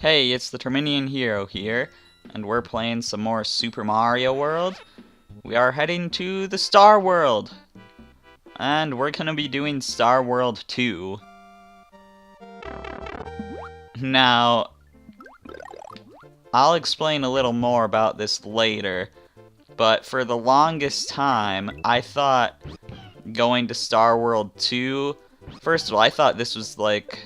Hey, it's the Terminian Hero here, and we're playing some more Super Mario World. We are heading to the Star World, and we're gonna be doing Star World 2. Now, I'll explain a little more about this later, but for the longest time, I thought going to Star World 2, first of all, I thought this was like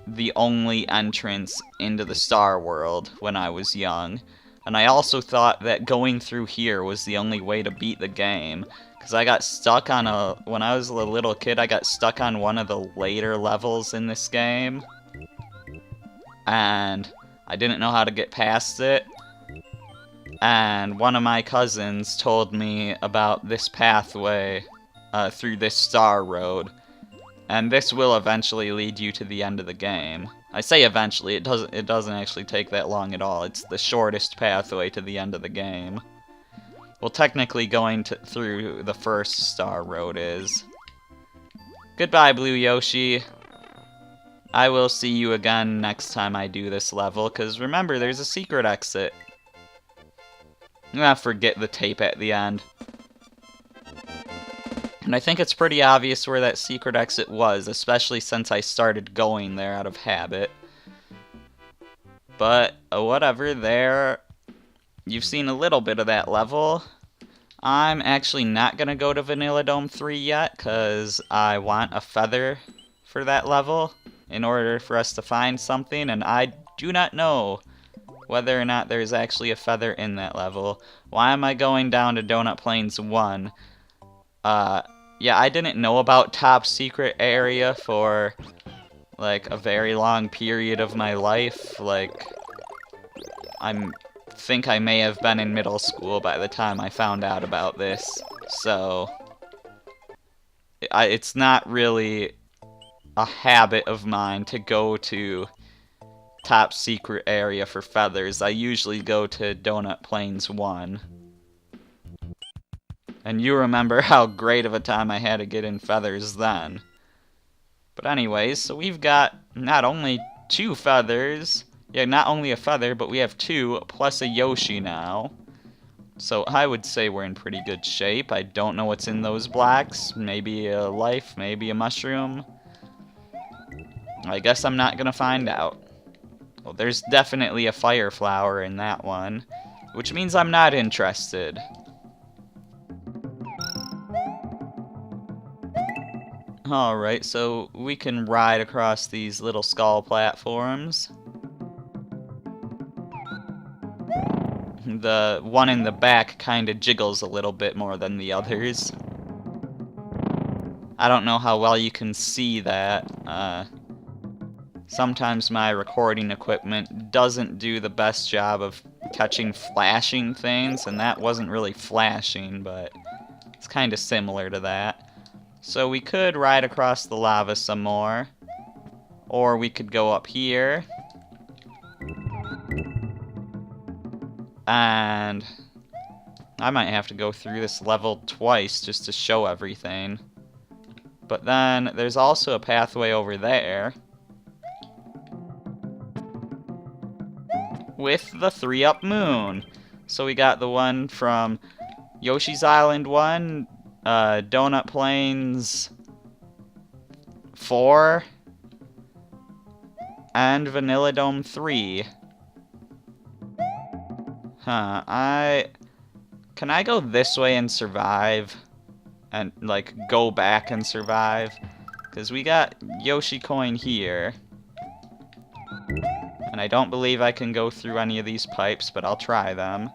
the only entrance into the Star World when I was young. And I also thought that going through here was the only way to beat the game. Because I got stuck on when I was a little kid, I got stuck on one of the later levels in this game. And I didn't know how to get past it. And one of my cousins told me about this pathway through this Star Road. And this will eventually lead you to the end of the game. I say eventually, it doesn't actually take that long at all. It's the shortest pathway to the end of the game. Well, technically going through the first Star Road is. Goodbye, Blue Yoshi. I will see you again next time I do this level, because remember, there's a secret exit. Forget the tape at the end. And I think it's pretty obvious where that secret exit was, especially since I started going there out of habit. But, whatever, there... You've seen a little bit of that level. I'm actually not going to go to Vanilla Dome 3 yet, because I want a feather for that level in order for us to find something, and I do not know whether or not there's actually a feather in that level. Why am I going down to Donut Plains 1? Yeah, I didn't know about Top Secret Area for, like, a very long period of my life. Like, I think I may have been in middle school by the time I found out about this. So, it's not really a habit of mine to go to Top Secret Area for feathers. I usually go to Donut Plains 1. And you remember how great of a time I had to get in feathers then. But anyways, so we've got not only 2 feathers, yeah, not only a feather, but we have 2 plus a Yoshi now. So I would say we're in pretty good shape. I don't know what's in those blocks. Maybe a life, maybe a mushroom. I guess I'm not gonna find out. Well, there's definitely a fire flower in that one, which means I'm not interested. Alright, so we can ride across these little skull platforms. The one in the back kind of jiggles a little bit more than the others. I don't know how well you can see that. Sometimes my recording equipment doesn't do the best job of catching flashing things, and that wasn't really flashing, but it's kind of similar to that. So we could ride across the lava some more, or we could go up here, and I might have to go through this level twice just to show everything. But then there's also a pathway over there with the 3-up moon. So we got the one from Yoshi's Island 1, Donut Plains 4, and Vanilla Dome 3. Can I go this way and survive? And, like, go back and survive? Because we got Yoshi Coin here. And I don't believe I can go through any of these pipes, but I'll try them.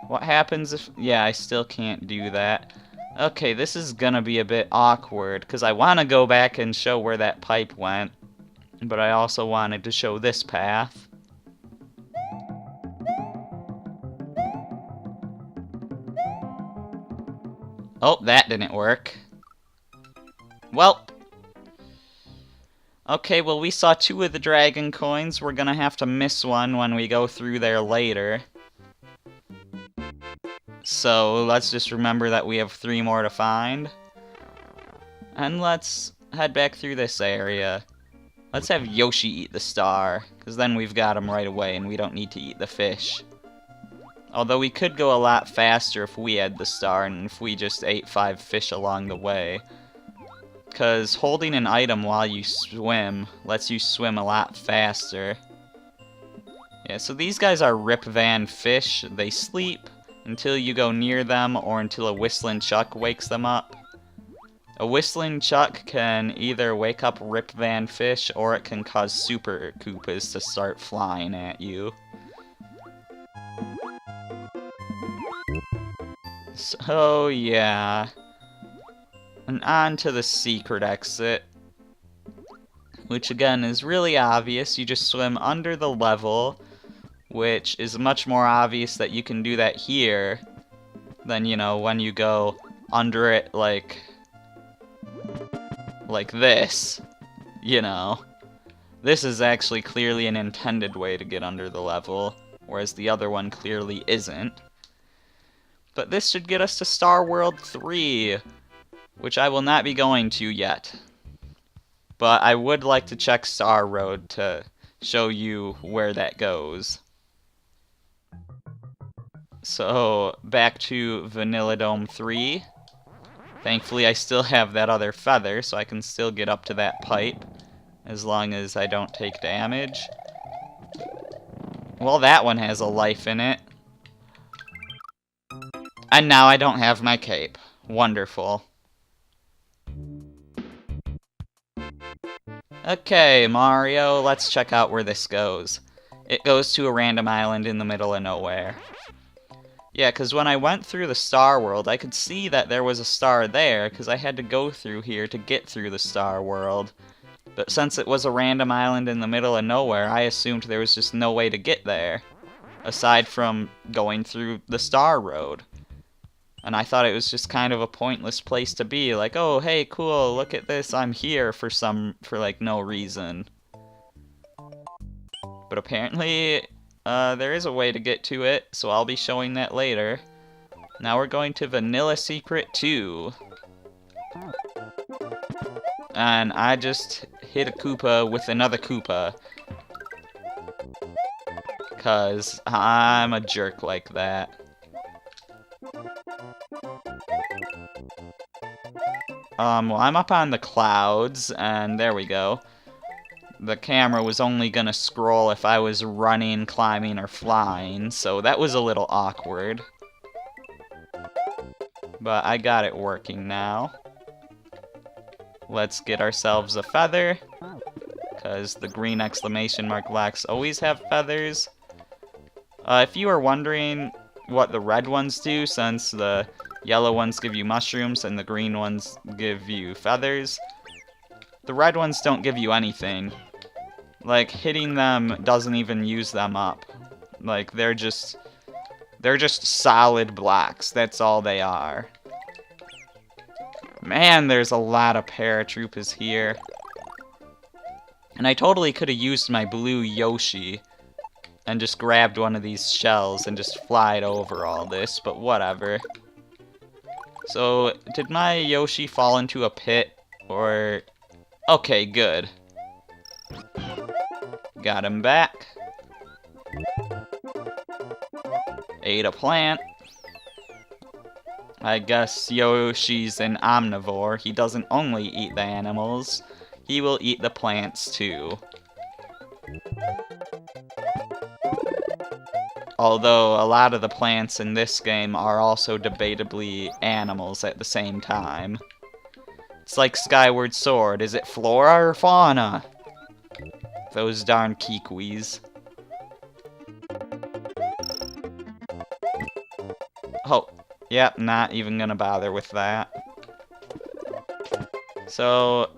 What happens if... Yeah, I still can't do that. Okay, this is gonna be a bit awkward, because I want to go back and show where that pipe went, but I also wanted to show this path. Oh, that didn't work. Well. Okay, well, we saw 2 of the dragon coins. We're gonna have to miss one when we go through there later. So let's just remember that we have 3 more to find. And let's head back through this area. Let's have Yoshi eat the star, because then we've got him right away and we don't need to eat the fish. Although we could go a lot faster if we had the star and if we just ate 5 fish along the way. Because holding an item while you swim lets you swim a lot faster. Yeah, so these guys are Rip Van fish. They sleep until you go near them or until a Whistling Chuck wakes them up. A Whistling Chuck can either wake up Rip Van fish or it can cause Super Koopas to start flying at you. So yeah. And on to the secret exit. Which again is really obvious. You just swim under the level, which is much more obvious that you can do that here than, you know, when you go under it like this, you know. This is actually clearly an intended way to get under the level, whereas the other one clearly isn't. But this should get us to Star World 3, which I will not be going to yet. But I would like to check Star Road to show you where that goes. So, back to Vanilladome 3. Thankfully, I still have that other feather, so I can still get up to that pipe, as long as I don't take damage. Well, that one has a life in it. And now I don't have my cape. Wonderful. Okay, Mario, let's check out where this goes. It goes to a random island in the middle of nowhere. Yeah, because when I went through the Star World, I could see that there was a star there, because I had to go through here to get through the Star World. But since it was a random island in the middle of nowhere, I assumed there was just no way to get there, aside from going through the Star Road. And I thought it was just kind of a pointless place to be, like, oh, hey, cool, look at this, I'm here for like, no reason. But apparently, there is a way to get to it, so I'll be showing that later. Now we're going to Vanilla Secret 2. And I just hit a Koopa with another Koopa. 'Cause I'm a jerk like that. Well, I'm up on the clouds, and there we go. The camera was only gonna scroll if I was running, climbing, or flying, so that was a little awkward. But I got it working now. Let's get ourselves a feather, because the green exclamation mark blocks always have feathers. If you are wondering what the red ones do, since the yellow ones give you mushrooms and the green ones give you feathers, the red ones don't give you anything. Like, hitting them doesn't even use them up. Like, they're just solid blocks. That's all they are. Man, there's a lot of paratroopers here. And I totally could have used my blue Yoshi and just grabbed one of these shells and just flied over all this, but whatever. So, did my Yoshi fall into a pit, or... Okay, good. Got him back. Ate a plant. I guess Yoshi's an omnivore. He doesn't only eat the animals, he will eat the plants too. Although a lot of the plants in this game are also debatably animals at the same time. It's like Skyward Sword. Is it flora or fauna? Those darn Kikwis. Oh, yep, not even gonna bother with that. So,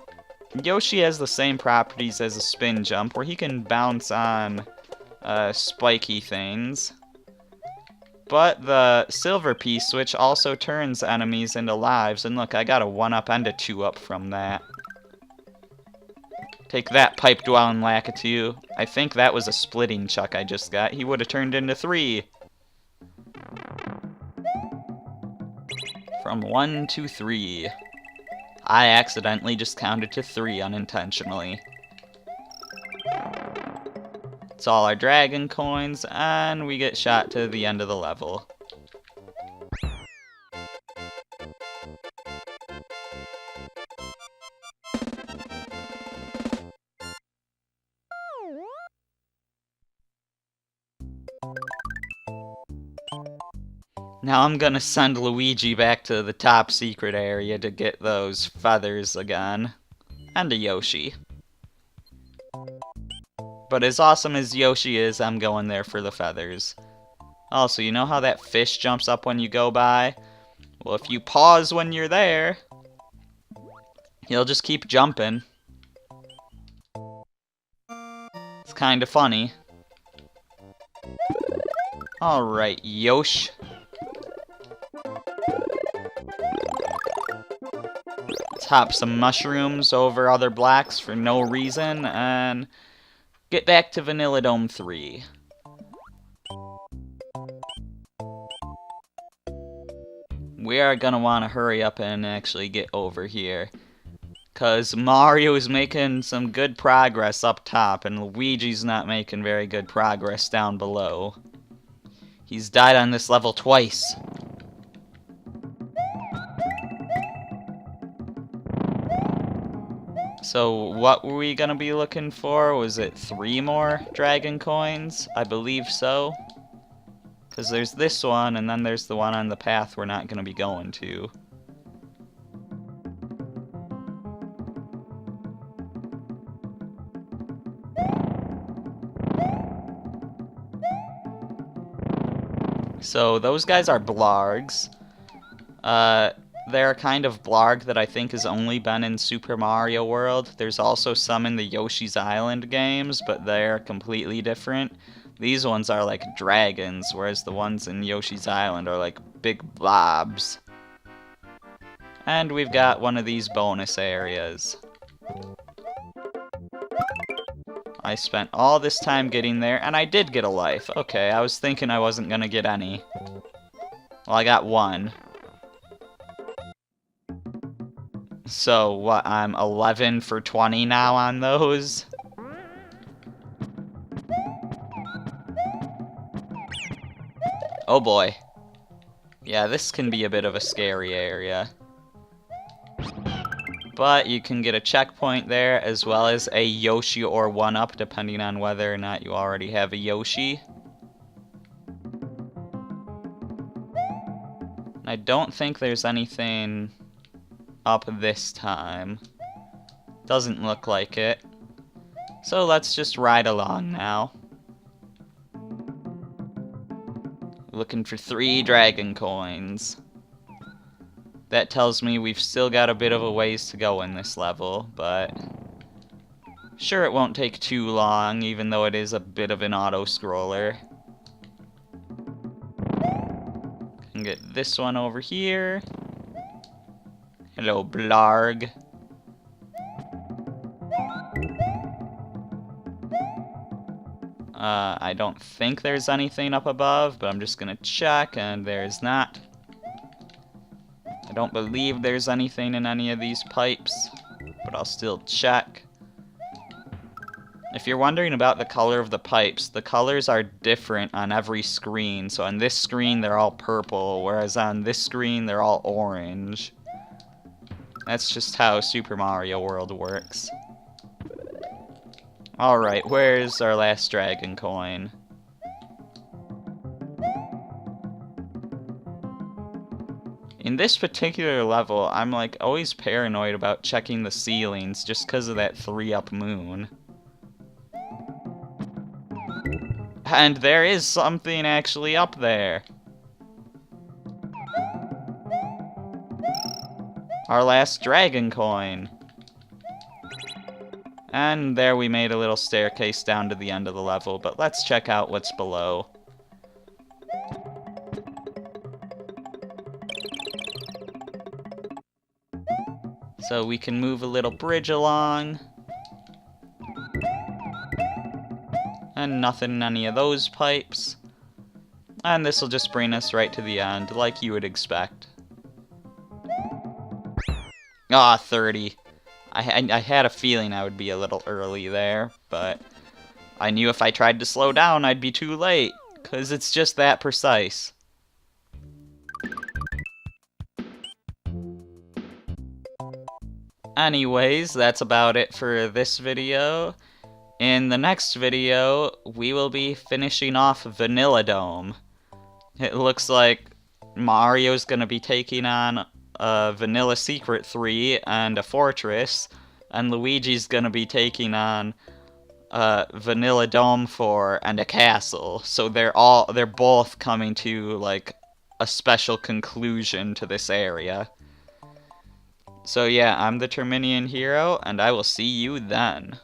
Yoshi has the same properties as a spin jump, where he can bounce on spiky things. But the silver P-switch also turns enemies into lives, and look, I got a 1-up and a 2-up from that. Take that, pipe-dwelling Lakitu. I think that was a splitting chuck I just got. He would have turned into 3. from 1 to 3. I accidentally just counted to 3 unintentionally. It's all our dragon coins, and we get shot to the end of the level. Now I'm gonna send Luigi back to the top secret area to get those feathers again. And a Yoshi. But as awesome as Yoshi is, I'm going there for the feathers. Also, you know how that fish jumps up when you go by? Well, if you pause when you're there, he'll just keep jumping. It's kind of funny. Alright, Yosh. Let's hop some mushrooms over other blocks for no reason, and get back to Vanilladome 3. We are gonna want to hurry up and actually get over here, because Mario is making some good progress up top, and Luigi's not making very good progress down below. He's died on this level twice. So what were we gonna be looking for? Was it 3 more dragon coins? I believe so. Because there's this one, and then there's the one on the path we're not gonna be going to. So those guys are Blargs. They're a kind of Blarg that I think has only been in Super Mario World. There's also some in the Yoshi's Island games, but they're completely different. These ones are like dragons, whereas the ones in Yoshi's Island are like big blobs. And we've got one of these bonus areas. I spent all this time getting there, and I did get a life. Okay, I was thinking I wasn't gonna get any. Well, I got 1. So, what, I'm 11 for 20 now on those? Oh boy. Yeah, this can be a bit of a scary area. But you can get a checkpoint there, as well as a Yoshi or 1-up, depending on whether or not you already have a Yoshi. I don't think there's anything up this time. Doesn't look like it. So let's just ride along now. Looking for 3 dragon coins. That tells me we've still got a bit of a ways to go in this level, but sure, it won't take too long, even though it is a bit of an auto-scroller. Can get this one over here. Hello, Blarg. I don't think there's anything up above, but I'm just gonna check, and there's not. I don't believe there's anything in any of these pipes, but I'll still check. If you're wondering about the color of the pipes, the colors are different on every screen. So on this screen, they're all purple, whereas on this screen, they're all orange. That's just how Super Mario World works. Alright, where's our last dragon coin? In this particular level, I'm like always paranoid about checking the ceilings just because of that 3-up moon. And there is something actually up there. Our last dragon coin. And there we made a little staircase down to the end of the level, but let's check out what's below. So we can move a little bridge along. And nothing in any of those pipes. And this will just bring us right to the end, like you would expect. Ah, 30. I had a feeling I would be a little early there, but I knew if I tried to slow down, I'd be too late, 'cause it's just that precise. Anyways, that's about it for this video. In the next video, we will be finishing off Vanilla Dome. It looks like Mario's gonna be taking on Vanilla Secret 3 and a fortress, and Luigi's gonna be taking on Vanilla Dome 4 and a castle. So they're both coming to like a special conclusion to this area. So yeah, I'm the Terminian Hero, and I will see you then.